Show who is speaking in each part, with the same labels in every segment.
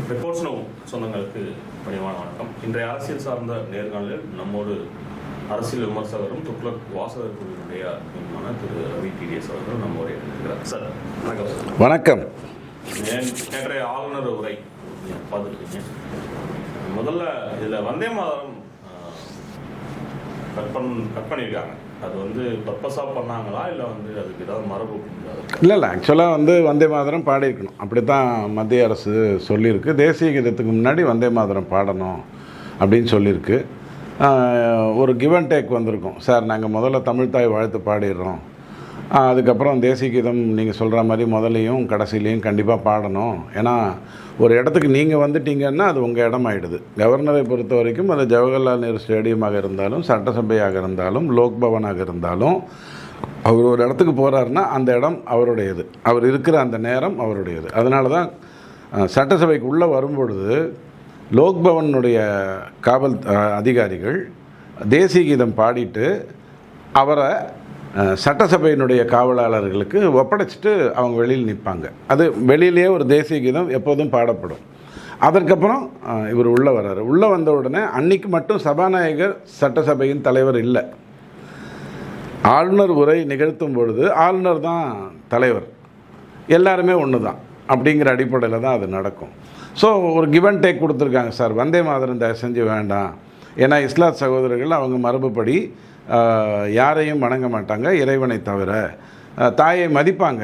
Speaker 1: Reports no சொந்தங்களுக்கு பணிவான வணக்கம். இன்றைய அரசியல் சார்ந்த நேர்காணலில் நம்மோடு அரசியல் விமர்சகரும் துக்ளக் வாசகர் குழுவினுடைய திரு ரவி டிடிஎஸ் அவர்கள் நம்மோடு இருக்கிறார். சார் வணக்கம். சார்
Speaker 2: வணக்கம்.
Speaker 1: நேற்றைய ஆளுநர் உரை பார்த்துருக்கீங்க. முதல்ல இதில் வந்தே மாதரம் கட் பண்ணியிருக்காங்க. அது பர்பஸாக பண்ணாங்களா இல்லை அதுக்கு ஏதாவது மரபு?
Speaker 2: இல்லை ஆக்சுவலாக வந்தே மாதரம் பாடியிருக்கணும். அப்படி தான் மத்திய அரசு சொல்லியிருக்கு. தேசிய கீதத்துக்கு முன்னாடி வந்தே மாதரம் பாடணும் அப்படின்னு சொல்லியிருக்கு. ஒரு கிவ் அண்ட் டேக் வந்திருக்கும். சார் நாங்கள் முதல்ல தமிழ்தாய் வாழ்த்து பாடிடுறோம், அதுக்கப்புறம் தேசிய கீதம் நீங்கள் சொல்கிற மாதிரி முதலையும் கடைசியிலையும் கண்டிப்பாக பாடணும். ஏன்னா ஒரு இடத்துக்கு நீங்கள் வந்துட்டீங்கன்னா அது உங்கள் இடமாயிடுது. கவர்னரை பொறுத்த வரைக்கும் அது ஜவஹர்லால் நேரு ஸ்டேடியமாக இருந்தாலும், சட்டசபையாக இருந்தாலும், லோக் பவனாக இருந்தாலும், அவர் ஒரு இடத்துக்கு போகிறாருன்னா அந்த இடம் அவருடையது, அவர் இருக்கிற அந்த நேரம் அவருடையது. அதனால தான் சட்டசபைக்கு உள்ளே வரும்பொழுது லோக் பவனுடைய காவல் அதிகாரிகள் தேசிய கீதம் பாடிட்டு அவரை சட்டசபையினுடைய காவலாளர்களுக்கு ஒப்படைச்சிட்டு அவங்க வெளியில் நிற்பாங்க. அது வெளியிலேயே ஒரு தேசிய கீதம் எப்போதும் பாடப்படும். அதற்கப்புறம் இவர் உள்ளே வர்றாரு. உள்ளே வந்த உடனே அன்னைக்கு மட்டும் சபாநாயகர் சட்டசபையின் தலைவர் இல்லை. ஆளுநர் உரை நிகழ்த்தும் பொழுது ஆளுநர் தான் தலைவர், எல்லாருமே ஒன்று தான் அப்படிங்கிற அடிப்படையில் தான் அது நடக்கும். ஸோ ஒரு கிவ் அண்ட் டேக் கொடுத்துருக்காங்க. சார் வந்தே மாதரம் தயவு செஞ்சு வேண்டாம், ஏன்னா இஸ்லாத் சகோதரர்கள் அவங்க மரபுப்படி யாரையும் வணங்க மாட்டாங்க இறைவனை தவிர. தாயை மதிப்பாங்க,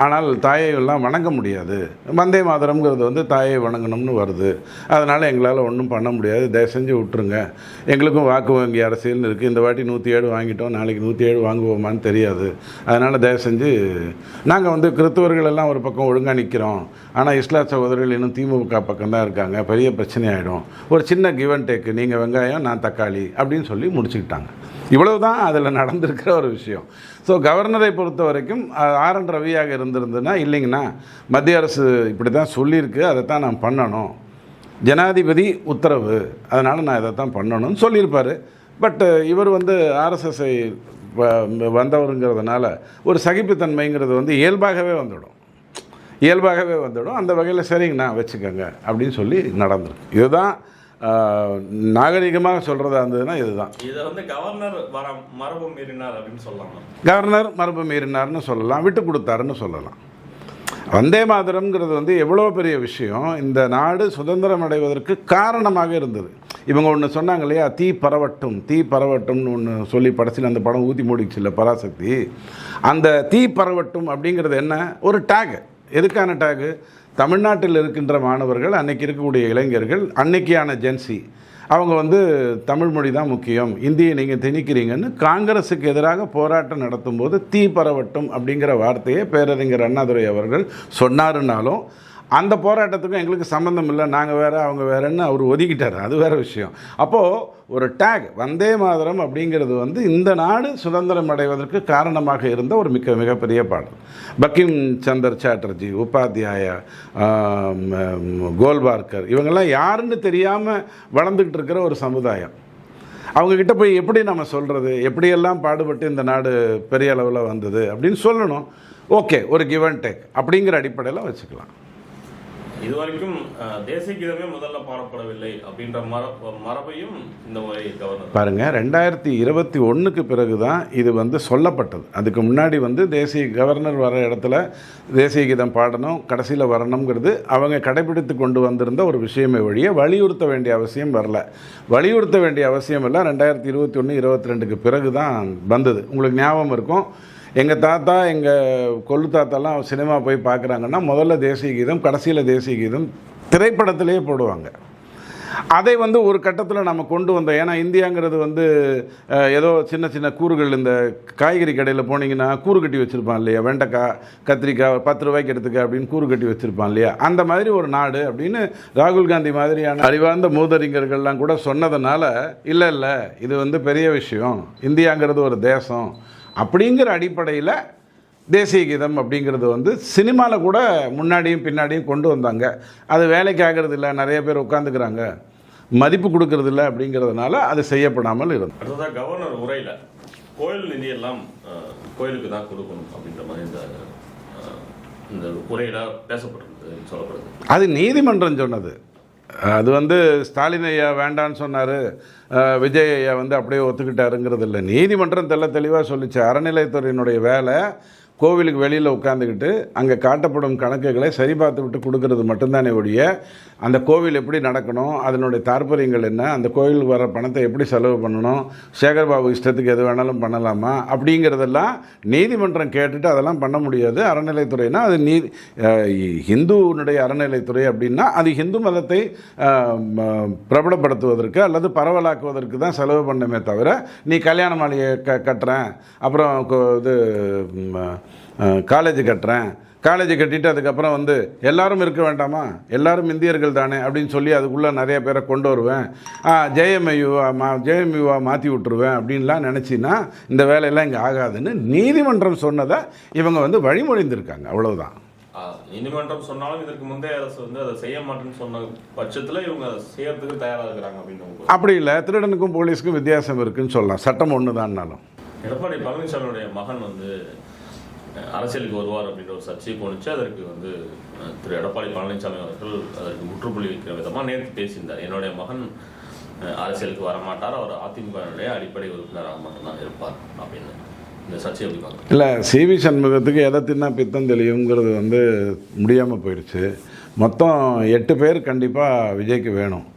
Speaker 2: ஆனால் தாயை எல்லாம் வணங்க முடியாது. வந்தே மாதரம்ங்கிறது தாயை வணங்கணும்னு வருது, அதனால் எங்களால் ஒன்றும் பண்ண முடியாது, தயவு செஞ்சு விட்டுருங்க. எங்களுக்கும் வாக்கு வங்கி அரசியல்னு இருக்குது. இந்த வாட்டி 107 வாங்கிட்டோம், நாளைக்கு 107 வாங்குவோமான்னு தெரியாது. அதனால் தயவு செஞ்சு நாங்கள் கிறிஸ்தவர்கள் எல்லாம் ஒரு பக்கம் ஒழுங்காக நிற்கிறோம், ஆனால் இஸ்லாத் சகோதரர்கள் இன்னும் திமுக பக்கம் தான் இருக்காங்க, பெரிய பிரச்சனையாயிடும். ஒரு சின்ன கிவ் அண்ட் டேக்கு, நீங்கள் வெங்காயம் நான் தக்காளி அப்படின்னு சொல்லி முடிச்சுக்கிட்டாங்க. இவ்வளவு தான் அதில் நடந்திருக்கிற ஒரு விஷயம். ஸோ கவர்னரை பொறுத்த வரைக்கும் ஆர்.என். ரவியாக இருந்திருந்ததுன்னா, இல்லைங்கண்ணா மத்திய அரசு இப்படி தான் சொல்லியிருக்கு, அதை தான் நான் பண்ணணும், ஜனாதிபதி உத்தரவு, அதனால் நான் இதை தான் பண்ணணும்னு சொல்லியிருப்பார். பட் இவர் ஆர்எஸ்எஸ்ஐ வந்தவருங்கிறதுனால ஒரு சகிப்புத்தன்மைங்கிறது இயல்பாகவே வந்துடும். அந்த வகையில் சரிங்கண்ணா வச்சுக்கோங்க அப்படின்னு சொல்லி நடந்திருக்கு. இதுதான் நாகரிகமாக சொல்கிறதா இருந்ததுன்னா இதுதான்.
Speaker 1: இதை கவர்னர் மரபு மீறினார் அப்படின்னு சொல்லலாம்.
Speaker 2: கவர்னர் மரபு மீறினார்னு சொல்லலாம், விட்டு கொடுத்தாருன்னு சொல்லலாம். வந்தே மாதரம்ங்கிறது எவ்வளோ பெரிய விஷயம். இந்த நாடு சுதந்திரம் அடைவதற்கு காரணமாக இருந்தது. இவங்க ஒன்று சொன்னாங்க இல்லையா, தீ பரவட்டும்னு ஒன்று சொல்லி படத்தில் அந்த படம் ஊற்றி மூடிச்சு இல்லை பராசக்தி. அந்த தீ பரவட்டும் அப்படிங்கிறது என்ன? ஒரு டேகு. எதுக்கான டேகு? தமிழ்நாட்டில் இருக்கின்ற மாணவர்கள், அன்னைக்கு இருக்கக்கூடிய இளைஞர்கள், அன்னைக்கான ஜென்சி, அவங்க தமிழ் மொழி தான் முக்கியம், இந்தியை நீங்கள் திணிக்கிறீங்கன்னு காங்கிரஸுக்கு எதிராக போராட்டம் நடத்தும் போது தீ பரவட்டும் அப்படிங்கிற வார்த்தையை பேரறிஞர் அண்ணாதுரை அவர்கள் சொன்னாருன்னாலும் அந்த போராட்டத்துக்கும் எங்களுக்கு சம்மந்தம் இல்லை, நாங்கள் வேறு அவங்க வேறுன்னு அவர் ஒதுக்கிட்டார். அது வேறு விஷயம். அப்போது ஒரு டேக் வந்தே மாதரம் அப்படிங்கிறது இந்த நாடு சுதந்திரம் அடைவதற்கு காரணமாக இருந்த ஒரு மிகப்பெரிய பாடல். பங்கிம் சந்தர் சாட்டர்ஜி, உபாத்தியாயா, கோல்பார்கர், இவங்கெல்லாம் யாருன்னு தெரியாமல் வளர்ந்துக்கிட்டு இருக்கிற ஒரு சமுதாயம். அவங்கக்கிட்ட போய் எப்படி நம்ம சொல்கிறது, எப்படியெல்லாம் பாடுபட்டு இந்த நாடு பெரிய அளவில் வந்தது அப்படின்னு சொல்லணும். ஓகே, ஒரு கிவ் அண்ட் டேக் அப்படிங்கிற அடிப்படையில் வச்சுக்கலாம்.
Speaker 1: இதுவரைக்கும் தேசிய கீதமே முதல்ல பாடப்படவில்லை அப்படின்ற மரபையும் இந்த முறை கவர்னர்
Speaker 2: பாருங்கள், 2021க்கு பிறகு தான் இது சொல்லப்பட்டது. அதுக்கு முன்னாடி தேசிய கவர்னர் வர இடத்துல தேசிய கீதம் பாடணும், கடைசியில் வரணுங்கிறது அவங்க கடைபிடித்து கொண்டு வந்திருந்த ஒரு விஷயமே வழியே வலியுறுத்த வேண்டிய அவசியம் வரல. வலியுறுத்த வேண்டிய அவசியம் எல்லாம் 2021-22க்கு பிறகு தான் வந்தது. உங்களுக்கு ஞாபகம் இருக்கும், எங்கள் தாத்தா எங்கள் கொள்ளு தாத்தாலாம் சினிமா போய் பார்க்குறாங்கன்னா முதல்ல தேசிய கீதம், கடைசியில் தேசிய கீதம் திரைப்படத்திலே போடுவாங்க. அதை ஒரு கட்டத்தில் நம்ம கொண்டு வந்தோம். ஏன்னா இந்தியாங்கிறது ஏதோ சின்ன சின்ன கூறுகள், இந்த காய்கறி கடையில் போனீங்கன்னா கூறு கட்டி வச்சுருப்பான் இல்லையா, வெண்டைக்காய் கத்திரிக்காய் 10 ரூபாய்க்கு எடுத்துக்க அப்படின்னு கூறு கட்டி வச்சுருப்பான் இல்லையா, அந்த மாதிரி ஒரு நாடு அப்படின்னு ராகுல் காந்தி மாதிரியான அறிவார்ந்த மூதறிஞர்கள்லாம் கூட சொன்னதுனால, இல்லை இது பெரிய விஷயம், இந்தியாங்கிறது ஒரு தேசம் அப்படிங்கிற அடிப்படையில் தேசிய கீதம் அப்படிங்கிறது சினிமாவில் கூட முன்னாடியும் பின்னாடியும் கொண்டு வந்தாங்க. அது வேலைக்கு ஆகிறது இல்லை, நிறைய பேர் உட்காந்துக்கிறாங்க, மதிப்பு கொடுக்கறது இல்லை அப்படிங்கிறதுனால அது செய்யப்படாமல் இருந்தது.
Speaker 1: அடுத்ததாக கவர்னர் உரையில் கோயில் நிதியெல்லாம் கோயிலுக்கு தான் கொடுக்கணும் அப்படின்ற மாதிரி இந்த உரையில் பேசப்பட்டிருந்தது. சொல்லப்பட்டது சொல்லப்படுது.
Speaker 2: அது நீதிமன்றம் சொன்னது. அது வந்து ஸ்டாலின் ஐயா வேண்டான்னு சொன்னார், விஜய் ஐயா வந்து அப்படியே ஒத்துக்கிட்டாருங்கிறது இல்லை. நீதிமன்றம் தெளிவாக சொல்லிச்சு, அறநிலையத்துறையினுடைய வேலை கோவிலுக்கு வெளியில் உட்காந்துக்கிட்டு அங்கே காட்டப்படும் கணக்குகளை சரி பார்த்து விட்டு கொடுக்கறது மட்டும்தானே ஒழிய அந்த கோவில் எப்படி நடக்கணும், அதனுடைய தாற்பயங்கள் என்ன, அந்த கோவிலுக்கு வர பணத்தை எப்படி செலவு பண்ணணும், சேகர்பாபு இஷ்டத்துக்கு எது வேணாலும் பண்ணலாமா அப்படிங்கிறதெல்லாம் நீதிமன்றம் கேட்டுட்டு அதெல்லாம் பண்ண முடியாது. அறநிலைத்துறைனா அது ஹிந்துனுடைய அறநிலைத்துறை அப்படின்னா அது ஹிந்து மதத்தை பிரபலப்படுத்துவதற்கு அல்லது பரவலாக்குவதற்கு தான் செலவு பண்ணமே தவிர, நீ கல்யாண மாளிகை கட்டுறேன், அப்புறம் இது காலேஜ் கட்டுறேன், காலேஜ் கட்டிட்டு அதுக்கப்புறம் வந்து எல்லாரும் இருக்க வேண்டாமா, எல்லாரும் இந்தியர்கள் தானே அப்படின்னு சொல்லி அதுக்குள்ளே நிறைய பேரை கொண்டு வருவேன், ஜேஎம்யூவா மாற்றி விட்டுருவேன் அப்படின்லாம் நினச்சின்னா இந்த வேலையெல்லாம் இங்கே ஆகாதுன்னு நீதிமன்றம் சொன்னதை இவங்க வந்து வழிமொழிந்திருக்காங்க. அவ்வளவுதான்.
Speaker 1: நீதிமன்றம் சொன்னாலும் இதற்கு முந்தைய அரசு வந்து அதை செய்ய மாட்டேன்னு சொன்ன பட்சத்தில் இவங்க அதை செய்யறதுக்கு தயாராக இருக்கிறாங்க அப்படின்னு.
Speaker 2: அப்படி இல்லை, திருடனுக்கும் போலீஸுக்கும் வித்தியாசம் இருக்குன்னு சொல்லலாம். சட்டம் ஒன்று தான்னாலும்.
Speaker 1: எடப்பாடி பழனிசாமியுடைய மகன் வந்து அரசியலுக்கு வருவார் அப்படின்ற ஒரு சர்ச்சை போணுச்சு. அதற்கு வந்து திரு எடப்பாடி பழனிசாமி அவர்கள் அதற்கு முற்றுப்புள்ளி வைக்கிற விதமாக நேற்று பேசியிருந்தார். என்னுடைய மகன் அரசியலுக்கு வரமாட்டார், அவர் அதிமுகவுடைய அடிப்படை உறுப்பினராக மட்டும்தான் இருப்பார் அப்படின்னு இந்த சர்ச்சை எப்படி பார்க்க.
Speaker 2: இல்லை, சிவி சண்முகத்துக்கு எதை தின்னா பித்தம் தெளியுங்கிறது வந்து முடியாமல் போயிடுச்சு. மொத்தம் 8 பேர் கண்டிப்பாக விஜய்க்கு வேணும்.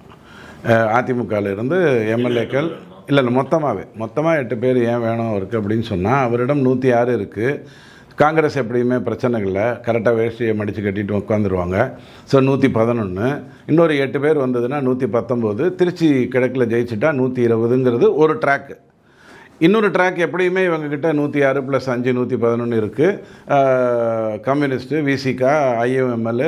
Speaker 2: அதிமுகவிலிருந்து எம்எல்ஏக்கள் இல்லை மொத்தமாக 8 பேர் ஏன் வேணும் அவருக்கு அப்படின்னு சொன்னால், அவரிடம் 106 இருக்குது. காங்கிரஸ் எப்படியுமே பிரச்சனை இல்லை, கரெக்டாக வேஷ்டியை மடித்து கட்டிட்டு உட்காந்துருவாங்க. ஸோ 111, இன்னொரு 8 பேர் வந்ததுன்னா 119, திருச்சி கிழக்கில் ஜெயிச்சுட்டா 120ங்கிறது ஒரு ட்ராக்கு. இன்னொரு ட்ராக் எப்படியுமே இவங்ககிட்ட 106 + 5 111 இருக்குது. கம்யூனிஸ்ட்டு, விசிகா, ஐஎம்எம்எல்,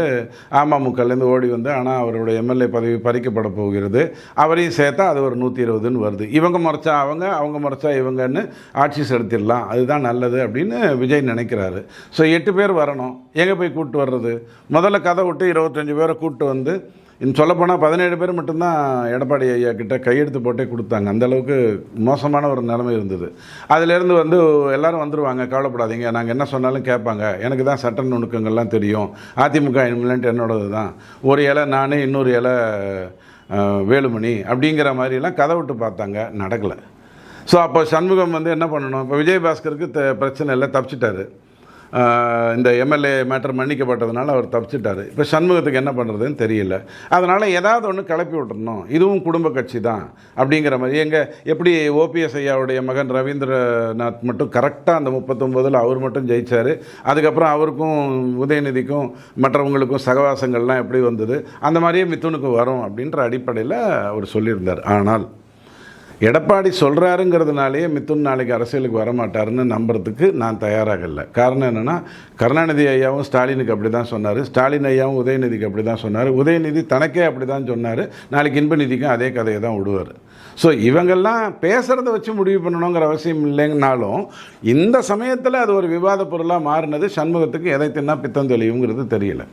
Speaker 2: அமமுகலேருந்து ஓடி வந்து ஆனால் அவருடைய எம்எல்ஏ பதவி பறிக்கப்பட போகிறது, அவரையும் சேர்த்தா அது ஒரு 120ன்னு வருது. இவங்க முறைச்சா அவங்க முறைச்சா இவங்கன்னு ஆட்சி செலுத்திடலாம், அதுதான் நல்லது அப்படின்னு விஜய் நினைக்கிறாரு. ஸோ 8 பேர் வரணும். எங்கே போய் கூப்பிட்டு வர்றது? முதல்ல கதை விட்டு 25 பேரை கூப்பிட்டு வந்து, சொல்லப்போனால் 17 பேர் மட்டும்தான் எடப்பாடி ஐயா கிட்ட கையெழுத்து போட்டே கொடுத்தாங்க. அந்தளவுக்கு மோசமான ஒரு நிலைமை இருந்தது. அதிலேருந்து வந்து எல்லோரும் வந்துடுவாங்க, கவலைப்படாதீங்க, நாங்கள் என்ன சொன்னாலும் கேட்பாங்க, எனக்கு தான் சட்ட நுணுக்கங்கள்லாம் தெரியும், அதிமுக இன்மிலண்ட் என்னோடது தான், ஒரு இலை நான், இன்னொரு இலை வேலுமணி அப்படிங்கிற மாதிரிலாம் கதை விட்டு பார்த்தாங்க, நடக்கலை. ஸோ அப்போ சண்முகம் வந்து என்ன பண்ணணும்? இப்போ விஜயபாஸ்கருக்கு பிரச்சனை இல்லை, தப்பிச்சிட்டாரு. இந்த எம்எல்ஏ மேட்டர் மன்னிக்கப்பட்டதுனால அவர் தப்பிச்சிட்டார். இப்போ சண்முகத்துக்கு என்ன பண்ணுறதுன்னு தெரியல. அதனால் ஏதாவது ஒன்று கிளப்பி விட்டுறணும், இதுவும் குடும்ப கட்சி தான் அப்படிங்கிற மாதிரி. எப்படி ஓபிஎஸ் ஐயாவுடைய மகன் ரவீந்திரநாத் மட்டும் கரெக்டாக அந்த 39ல் அவர் மட்டும் ஜெயித்தார். அதுக்கப்புறம் அவருக்கும் உதயநிதிக்கும் மற்றவங்களுக்கும் சகவாசங்கள்லாம் எப்படி வந்தது, அந்த மாதிரியே மிதுனுக்கு வரும் அப்படின்ற அடிப்படையில் அவர் சொல்லியிருந்தார். ஆனால் எடப்பாடி சொல்கிறாருங்கிறதுனாலே மிதுன் நாளைக்கு அரசியலுக்கு வரமாட்டாருன்னு நம்புறதுக்கு நான் தயாராக இல்லை. காரணம் என்னென்னா, கருணாநிதி ஐயாவும் ஸ்டாலினுக்கு அப்படி தான் சொன்னார், ஸ்டாலின் ஐயாவும் உதயநிதிக்கு அப்படி தான் சொன்னார், உதயநிதி தனக்கே அப்படி தான் சொன்னார், நாளைக்கு இன்பநிதிக்கும் அதே கதையை தான் விடுவார். ஸோ இவங்கெல்லாம் பேசுகிறத வச்சு முடிவு பண்ணணுங்கிற அவசியம் இல்லைங்கனாலும் இந்த சமயத்தில் அது ஒரு விவாத பொருளாக மாறினது சண்முகத்துக்கு எதை தின்னா பித்தம் தெளிவுங்கிறது தெரியல.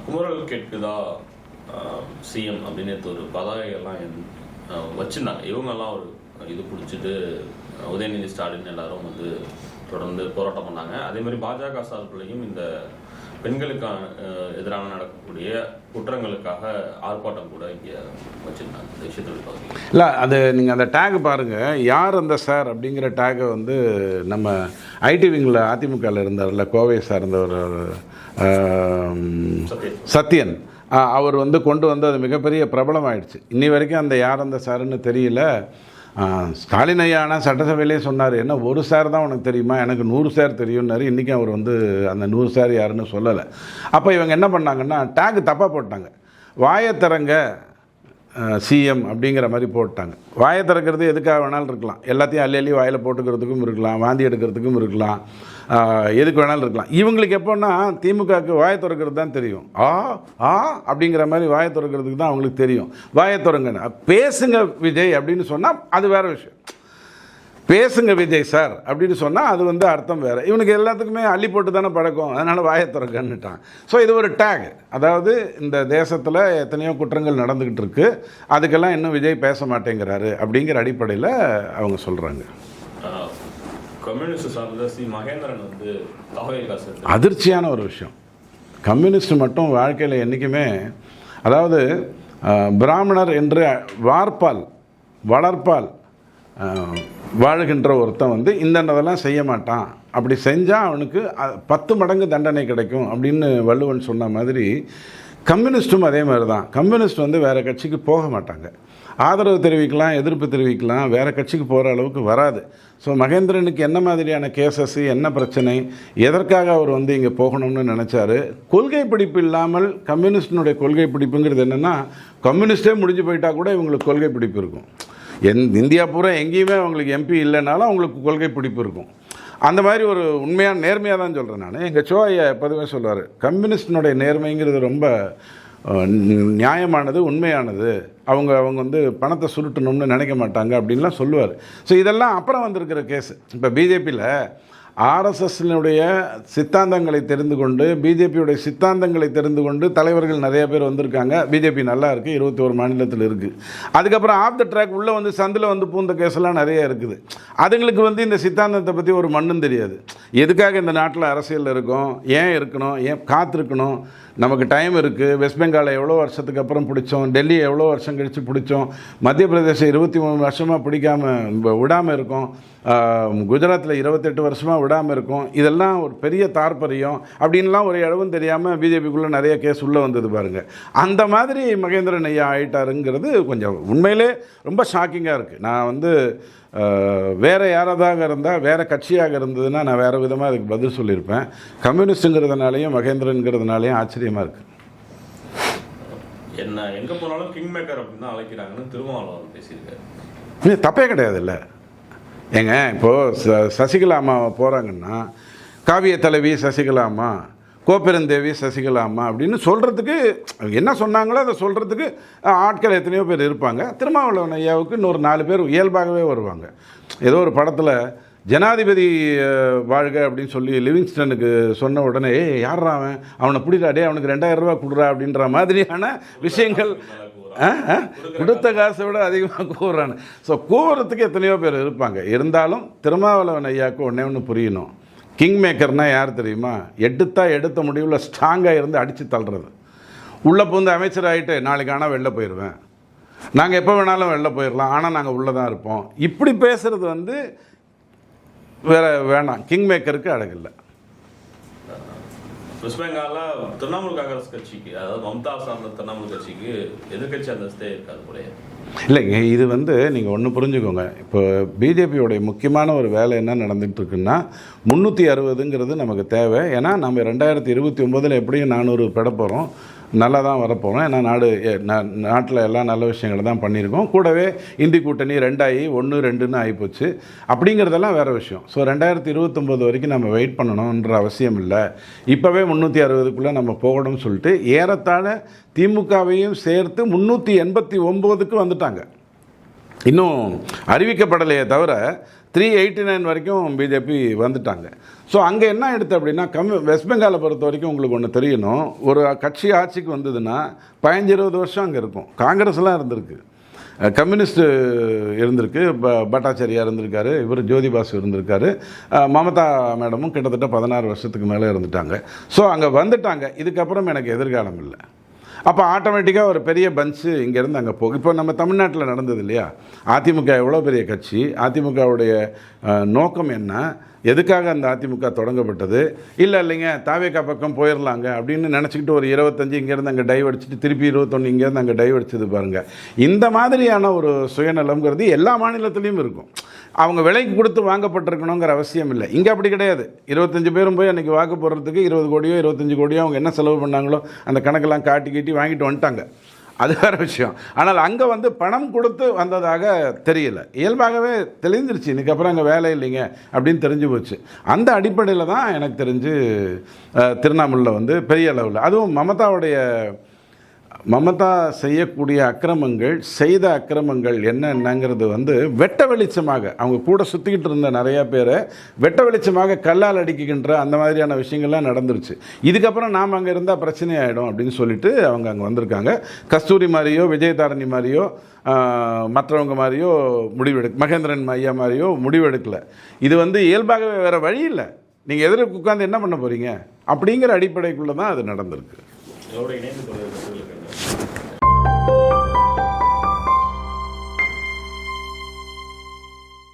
Speaker 1: குமரல் கேட்குதா சிஎம் அப்படின்னு ஒரு பதாகைகள்லாம் வச்சுருந்தாங்க. இவங்கெல்லாம் ஒரு இது பிடிச்சிட்டு உதயநிதி ஸ்டாலின் எல்லாரும் வந்து தொடர்ந்து போராட்டம் பண்ணாங்க. அதே மாதிரி பாஜக சார்பிலையும் இந்த பெண்களுக்கான எதிராக நடக்கக்கூடிய குற்றங்களுக்காக ஆர்ப்பாட்டம் கூட இங்கே வச்சுருந்தாங்க. இந்த விஷயத்தில்
Speaker 2: இல்லை, அது நீங்கள் அந்த டேக் பாருங்கள், யார் அந்த சார் அப்படிங்கிற டேக்கை வந்து நம்ம ஐடி விங்கில் அதிமுகவில் இருந்தார்ல, கோவை சார்ந்த ஒரு சத்யன், அவர் வந்து கொண்டு வந்து அது மிகப்பெரிய பிரபலமாயிடுச்சு. இன்னி வரைக்கும் அந்த யார் அந்த சாருன்னு தெரியல. ஸ்டாலின் ஐயானா சட்டசபையிலே சொன்னார், என்ன ஒரு சார் தான் உனக்கு தெரியுமா, எனக்கு 100 சார் தெரியும்னாரு. இன்றைக்கும் அவர் வந்து அந்த 100 சார் யாருன்னு சொல்லலை. அப்போ இவங்க என்ன பண்ணாங்கன்னா டேக் தப்பாக போட்டாங்க, வாயத்திறங்க சிஎம் அப்படிங்கிற மாதிரி போட்டாங்க. வாயை திறக்கிறது எதுக்காக வேணாலும் இருக்கலாம், எல்லாத்தையும் அள்ளி வாயில் போட்டுக்கிறதுக்கும் இருக்கலாம், வாந்தி எடுக்கிறதுக்கும் இருக்கலாம், எதுக்கு வேணாலும் இருக்கலாம். இவங்களுக்கு எப்போன்னா திமுகவுக்கு வாயை திறக்கிறது தான் தெரியும். அப்படிங்கிற மாதிரி வாயை திறக்கிறதுக்கு தான் அவங்களுக்கு தெரியும். வாயை திறங்க, பேசுங்க விஜய் அப்படின்னு சொன்னால் அது வேறு விஷயம். பேசுங்க விஜய் சார் அப்படின்னு சொன்னால் அது வந்து அர்த்தம் வேறு. இவனுக்கு எல்லாத்துக்குமே அள்ளி போட்டு தானே பழக்கம், அதனால் வாயை திறக்கன்னுட்டான். ஸோ இது ஒரு டேக். அதாவது இந்த தேசத்தில் எத்தனையோ குற்றங்கள் நடந்துக்கிட்டு இருக்குது, அதுக்கெல்லாம் இன்னும் விஜய் பேச மாட்டேங்கிறாரு அப்படிங்கிற அடிப்படையில் அவங்க சொல்கிறாங்க.
Speaker 1: கம்யூனிஸ்ட் சார்ந்த சி மகேந்திரன் வந்து
Speaker 2: அதிர்ச்சியான ஒரு விஷயம். கம்யூனிஸ்ட் மட்டும் வாழ்க்கையில் என்றைக்குமே, அதாவது பிராமணர் என்று வார்ப்பால் வளர்ப்பால் வாழுகின்ற ஒருத்தன் வந்து இந்ததெல்லாம் செய்ய மாட்டான், அப்படி செஞ்சால் அவனுக்கு 10 மடங்கு தண்டனை கிடைக்கும் அப்படின்னு வள்ளுவன் சொன்ன மாதிரி கம்யூனிஸ்ட்டும் அதே மாதிரி தான். கம்யூனிஸ்ட் வந்து வேறு கட்சிக்கு போக மாட்டாங்க, ஆதரவு தெரிவிக்கலாம், எதிர்ப்பு தெரிவிக்கலாம், வேறு கட்சிக்கு போகிற அளவுக்கு வராது. ஸோ மகேந்திரனுக்கு என்ன மாதிரியான கேசஸ், என்ன பிரச்சனை, எதற்காக அவர் வந்து இங்கே போகணும்னு நினச்சாரு, கொள்கை பிடிப்பு இல்லாமல் கம்யூனிஸ்டினுடைய கொள்கை பிடிப்புங்கிறது என்னென்னா, கம்யூனிஸ்டே முடிஞ்சு போயிட்டா கூட இவங்களுக்கு கொள்கை பிடிப்பு இருக்கும். இந்தியா பூரா எங்கேயுமே அவங்களுக்கு எம்பி இல்லைனாலும் அவங்களுக்கு கொள்கை பிடிப்பு இருக்கும். அந்த மாதிரி ஒரு உண்மையான நேர்மையாக தான் சொல்கிறேன் நான். எங்கள் சோ ஐயா எப்போதுமே சொல்லுவார், கம்யூனிஸ்டினுடைய நேர்மைங்கிறது ரொம்ப நியாயமானது, உண்மையானது, அவங்க வந்து பணத்தை சுருட்டணும்னு நினைக்க மாட்டாங்க அப்படின்லாம் சொல்லுவார். ஸோ இதெல்லாம் அப்புறம் வந்திருக்கிற கேஸ். இப்போ பிஜேபியில் ஆர்எஸ்எஸ்னுடைய சித்தாந்தங்களை தெரிந்து கொண்டு, பிஜேபியுடைய சித்தாந்தங்களை தெரிந்து கொண்டு தலைவர்கள் நிறைய பேர் வந்திருக்காங்க. பிஜேபி நல்லா இருக்குது, 21 மாநிலத்தில் இருக்குது. அதுக்கப்புறம் ஆஃப் த ட்ராக் உள்ளே வந்து சந்தில் வந்து பூந்த கேஸெல்லாம் நிறைய இருக்குது. அதுங்களுக்கு வந்து இந்த சித்தாந்தத்தை பற்றி ஒரு மண்ணும் தெரியாது. எதுக்காக இந்த நாட்டில் அரசியல் இருக்கும், ஏன் இருக்கணும், ஏன் காத்திருக்கணும், நமக்கு டைம் இருக்குது, வெஸ்ட் பெங்காலை எவ்வளோ வருஷத்துக்கு அப்புறம் பிடிச்சோம், டெல்லி எவ்வளோ வருஷம் கழித்து பிடிச்சோம், மத்திய பிரதேசம் 23 வருஷமாக பிடிக்காமல் விடாமல் இருக்கும், குஜராத்தில் 28 வருஷமாக விடாமல் இருக்கும். இதெல்லாம் ஒரு பெரிய தாற்பரியம் அப்படின்லாம் ஒரு இடவும் தெரியாமல் பிஜேபிக்குள்ளே நிறைய கேஸ் உள்ளே வந்தது பாருங்கள். அந்த மாதிரி மகேந்திரன் ஐயா ஆகிட்டாருங்கிறது கொஞ்சம் உண்மையிலே ரொம்ப ஷாக்கிங்காக இருக்குது. நான் வந்து வேறு யாராதாக இருந்தால், வேறு கட்சியாக இருந்ததுன்னா நான் வேறு விதமாக அதுக்கு பதில் சொல்லியிருப்பேன். கம்யூனிஸ்ட்டுங்கிறதுனாலையும் மகேந்திரன்கிறதுனாலையும் ஆச்சரியமாக இருக்குது.
Speaker 1: என்ன எங்கே போனாலும் கிங் மேக்கர் அப்படின்னு தான் அழைக்கிறாங்கன்னு திருமாவளவன் பேசியிருக்காரு.
Speaker 2: தப்பே கிடையாது இல்லை. ஏங்க இப்போது சசிகலா அம்மா போகிறாங்கன்னா, காவிய தலைவி சசிகலா அம்மா, கோப்பெருந்தேவி சசிகலா அம்மா அப்படின்னு சொல்கிறதுக்கு என்ன சொன்னாங்களோ அதை சொல்கிறதுக்கு ஆட்கள் எத்தனையோ பேர் இருப்பாங்க. திருமாவளவன் ஐயாவுக்கு இன்னொரு 4 பேர் இயல்பாகவே வருவாங்க. ஏதோ ஒரு படத்தில் ஜனாதிபதி வாழ்க அப்படின்னு சொல்லி லிவிங்ஸ்டனுக்கு சொன்ன உடனே யாரா அவனை பிடிடாடே, அவனுக்கு 2000 ரூபா கொடுறா அப்படின்ற மாதிரியான விஷயங்கள் கொடுத்த காசை விட அதிகமாக கூறுறான்னு. ஸோ கூறுறதுக்கு எத்தனையோ பேர் இருப்பாங்க. இருந்தாலும் திருமாவளவன் ஐயாவுக்கு ஒன்று புரியணும், கிங் மேக்கர்னால் யார் தெரியுமா? எடுத்த முடிவில் ஸ்ட்ராங்காக இருந்து அடித்து தள்ளுறது. உள்ளே பூந்து அமைச்சர் ஆகிட்டு நாளைக்கு ஆனால் வெளில போயிடுவேன், நாங்கள் எப்போ வேணாலும் வெளில போயிடலாம், ஆனால் நாங்கள் உள்ளே தான் இருப்போம், இப்படி பேசுகிறது வந்து வேணாம். கிங் மேக்கருக்கு அழகில்லை.
Speaker 1: வெஸ்ட் பெங்காலில் திரிணாமுல் காங்கிரஸ் கட்சிக்கு, அதாவது மம்தா சார்ந்த திரிணாமுல் கட்சிக்கு எதிர்கட்சி அந்தஸ்தே இருக்காது போலயே.
Speaker 2: இல்லைங்க, இது வந்து நீங்கள் ஒன்று புரிஞ்சுக்கோங்க. இப்போ பிஜேபியோடைய முக்கியமான ஒரு வேலை என்ன நடந்துகிட்ருக்குன்னா, 360ங்கிறது நமக்கு தேவை. ஏன்னா நம்ம 2029 எப்படியும் 400 பெற போகிறோம், நல்லா தான் வரப்போகிறோம். ஏன்னா நாட்டில் எல்லாம் நல்ல விஷயங்களை தான் பண்ணியிருக்கோம். கூடவே இந்தி கூட்டணி 2 ஆகி 1, 2ன்னு ஆகிப்போச்சு. அப்படிங்கிறதெல்லாம் வேறு விஷயம். ஸோ 2029 வரைக்கும் நம்ம வெயிட் பண்ணணுன்ற அவசியம் இல்லை. இப்போவே 360க்குள்ளே நம்ம போகணும்னு சொல்லிட்டு ஏறத்தாழ திமுகவையும் சேர்த்து 389க்கு வந்துட்டாங்க. இன்னும் அறிவிக்கப்படலையே தவிர 389 வரைக்கும் பிஜேபி வந்துட்டாங்க. ஸோ அங்கே என்ன எடுத்து அப்படின்னா, வெஸ்ட் பெங்காலை பொறுத்த வரைக்கும் உங்களுக்கு ஒன்று தெரியணும், ஒரு கட்சி ஆட்சிக்கு வந்ததுன்னா 15-20 வருஷம் அங்கே இருக்கும். காங்கிரஸ்லாம் இருந்திருக்கு, கம்யூனிஸ்ட்டு இருந்திருக்கு, பட்டாச்சாரியா இருந்திருக்காரு, இவர் ஜோதிபாசு இருந்திருக்காரு, மமதா மேடமும் கிட்டத்தட்ட 16 வருஷத்துக்கு மேலே இருந்துட்டாங்க. ஸோ அங்கே வந்துட்டாங்க. இதுக்கப்புறம் எனக்கு எதிர்காலம் இல்லை. அப்போ ஆட்டோமேட்டிக்காக ஒரு பெரிய பஞ்சு இங்கேருந்து அங்கே போகும். இப்போ நம்ம தமிழ்நாட்டில் நடந்தது இல்லையா, அதிமுக எவ்வளோ பெரிய கட்சி, அதிமுகவுடைய நோக்கம் என்ன, எதுக்காக அந்த அதிமுக தொடங்கப்பட்டது, இல்லைங்க தாவேகா பக்கம் போயிடலாங்க அப்படின்னு நினச்சிக்கிட்டு ஒரு 25 இங்கேருந்து அங்கே டைவ் அடிச்சுட்டு திருப்பி 21 இங்கேருந்து அங்கே டைவ் அடிச்சது பாருங்கள். இந்த மாதிரியான ஒரு சுயநலம்ங்கிறது எல்லா மாநிலத்துலேயும் இருக்கும். அவங்க விலைக்கு கொடுத்து வாங்கப்பட்டிருக்கணுங்கிற அவசியம் இல்லை. இங்கே அப்படி கிடையாது. 25 பேரும் போய் அன்றைக்கி வாக்கு போடுறதுக்கு 20 கோடியோ 25 கோடியோ அவங்க என்ன செலவு பண்ணாங்களோ அந்த கணக்கெல்லாம் காட்டி வாங்கிட்டு வந்துட்டாங்க. அது வேறு விஷயம். ஆனால் அங்கே வந்து பணம் கொடுத்து வந்ததாக தெரியல. இயல்பாகவே தெளிஞ்சிருச்சு, இதுக்கப்புறம் அங்கே வேலை இல்லைங்க அப்படின்னு தெரிஞ்சு போச்சு. அந்த அடிப்படையில் தான் எனக்கு தெரிஞ்சு திருவண்ணாமலையில் வந்து பெரிய அளவில், அதுவும் மமதா செய்யக்கூடிய அக்கிரமங்கள், செய்த அக்கிரமங்கள் என்னங்கிறது வந்து வெட்ட வெளிச்சமாக அவங்க கூட சுற்றிக்கிட்டு இருந்த நிறையா பேரை வெட்ட வெளிச்சமாக கல்லால் அடிக்கின்ற அந்த மாதிரியான விஷயங்கள்லாம் நடந்துருச்சு. இதுக்கப்புறம் நாம் அங்கே இருந்தால் பிரச்சனை ஆகிடும் அப்படின்னு சொல்லிட்டு அவங்க அங்கே வந்திருக்காங்க. கஸ்தூரி மாதிரியோ விஜயதாரணி மாதிரியோ மற்றவங்க மாதிரியோ மகேந்திரன் ஐயா மாதிரியோ முடிவெடுக்கலை. இது வந்து இயல்பாகவே வேறு வழி இல்லை. நீங்கள் எதிர்க்கு உட்காந்து என்ன பண்ண போகிறீங்க? அப்படிங்கிற அடிப்படைக்குள்ளே தான் அது நடந்திருக்கு.
Speaker 1: இதோட இணைந்து கொள்வது